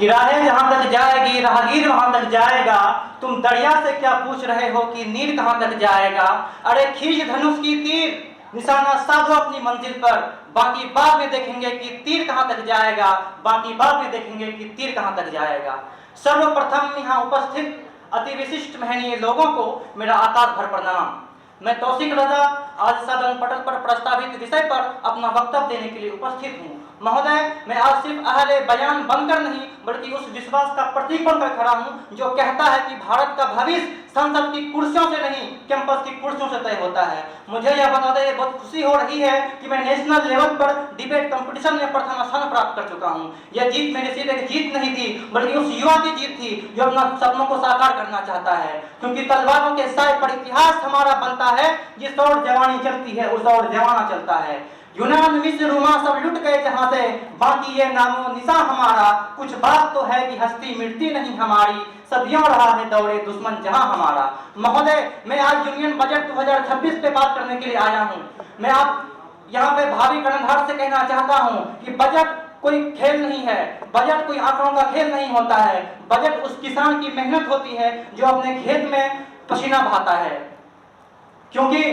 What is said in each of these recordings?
कि राहें जहां तक जाएगी राहगीर वहां तक जाएगा, तुम दरिया से क्या पूछ रहे हो कि नीर कहां तक जाएगा। अरे खींच धनुष की तीर, निशाना साधो अपनी मंजिल पर, बाकी बाद में देखेंगे कि तीर कहां तक जाएगा, बाकी बाद में देखेंगे कि तीर कहां तक जाएगा। सर्वप्रथम यहाँ उपस्थित अति विशिष्ट महनीय लोगों को मेरा आकाश भर प्रणाम। मैं तौसीक रजा आज सदन पटल पर प्रस्तावित विषय पर अपना वक्तव्य देने के लिए उपस्थित हूँ। महोदय, मैं आज सिर्फ अहले बयान बनकर नहीं बल्कि उस विश्वास का प्रतीक बनकर खड़ा हूँ जो कहता है कि भारत का भविष्य संसद की कुर्सियों से नहीं कैंपस की कुर्सियों से तय होता है। मुझे यह बताते हुए बहुत खुशी हो रही है कि मैं नेशनल लेवल पर डिबेट कंपटीशन में प्रथम स्थान प्राप्त कर चुका हूँ। यह जीत मेरी सिर्फ एक जीत नहीं थी बल्कि उस युवा की जीत थी जो अपना सपनों को साकार करना चाहता है, क्योंकि तलवारों के साए पर इतिहास हमारा बनता है। जिस ओर जवानी चलती है उस ओर जवाना चलता है। यूनान मिस्र रोमा सब लुट गए जहां से, बाकी ये नामो निशा हमारा। कुछ बात तो है कि हस्ती मिटती नहीं हमारी, सदियों रहा है दौड़े दुश्मन जहां हमारा। महोदय, मैं आज यूनियन बजट 2026 पे बात करने के लिए आया हूं। मैं आप यहाँ पे भावी कर्णधार से कहना चाहता हूं कि बजट कोई खेल नहीं है, बजट कोई आंकड़ों का खेल नहीं होता है। बजट उस किसान की मेहनत होती है जो अपने खेत में पसीना बहाता है, क्योंकि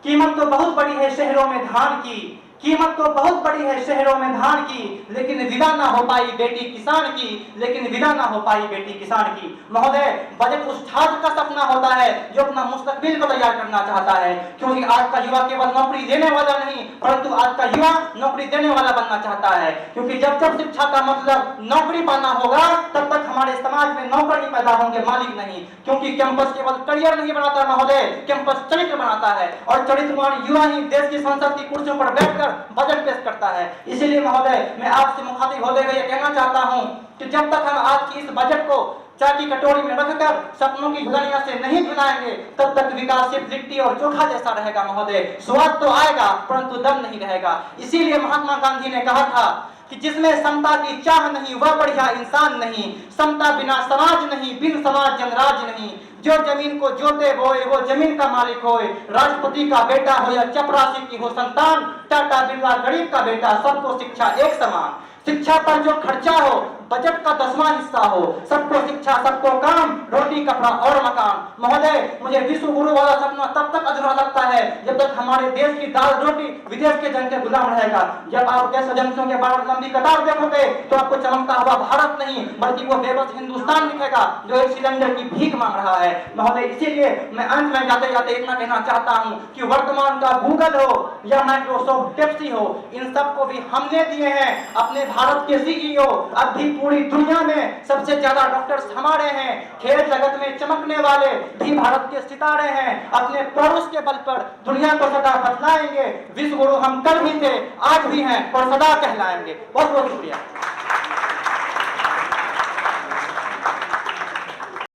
कीमत तो बहुत बड़ी है शहरों में धान की, कीमत तो बहुत बड़ी है शहरों में धान की, लेकिन विदा ना हो पाई बेटी किसान की, लेकिन विदा ना हो पाई बेटी किसान की। महोदय, बजट उस छात्र का सपना होता है जो अपना मुस्तकबिल को तैयार करना चाहता है, क्योंकि आज का युवा केवल नौकरी देने वाला नहीं परंतु आज का युवा नौकरी देने वाला बनना चाहता है। क्योंकि जब जब शिक्षा का मतलब नौकरी पाना होगा तब तक हमारे समाज में नौकर ही पैदा होंगे, मालिक नहीं। क्योंकि कैंपस केवल करियर नहीं बनाता महोदय, कैंपस चरित्र बनाता है, और चरित्रवान युवा ही देश की संसद की कुर्सियों पर बैठकर बजट पेश करता है। इसीलिए महोदय, मैं आपसे मुखातिब होते हुए यह कहना चाहता हूं कि जब तक हम आज की इस बजट को चाय की कटोरी में रखकर सपनों की झुलनिया से नहीं झुलाएंगे तब तक विकास सिर्फ लिट्टी और चोखा जैसा रहेगा। महोदय, स्वाद तो आएगा परंतु दम नहीं रहेगा। इसीलिए महात्मा गांधी ने कहा था कि जिसमें समता की चाह नहीं वह बढ़िया इंसान नहीं, समता बिना समाज नहीं, बिन समाज जनराज नहीं। जो जमीन को जोते बोए वो जमीन का मालिक होए, राष्ट्रपति का बेटा हो या चपरासी की हो संतान, टाटा बिरला गरीब का बेटा, सबको शिक्षा एक समान। शिक्षा पर जो खर्चा हो बजट का 10वां हिस्सा हो, सबको शिक्षा सबको काम, रोटी कपड़ा और मकान। महोदय, मुझे विश्व गुरु वाला सपना तब तक अधूरा लगता है जब तक हमारे देश की दाल रोटी विदेश के जन के गुलाम रहेगा। जब आप गैस एजेंसियों के बाहर लंबी कतार देखोगे तो आपको चमकता हुआ भारत नहीं बल्कि वो बेबस हिंदुस्तान दिखेगा जो एक सिलेंडर की भीख मांग रहा है। महोदय, इसीलिए मैं अंत में जाते जाते इतना कहना चाहता हूँ कि वर्तमान का गूगल हो या माइक्रोसॉफ्ट पेप्सी हो, इन सबको भी हमने दिए हैं अपने भारत के सीईओ। अब भी पूरी दुनिया में सबसे ज्यादा डॉक्टर्स हमारे हैं, खेल जगत में चमकने वाले भी भारत के सितारे हैं। अपने पड़ोस के बल पर दुनिया को सदा बदलाएंगे। विश्व गुरु हम कल भी थे, आज भी हैं और सदा कहलाएंगे। बहुत बहुत शुक्रिया।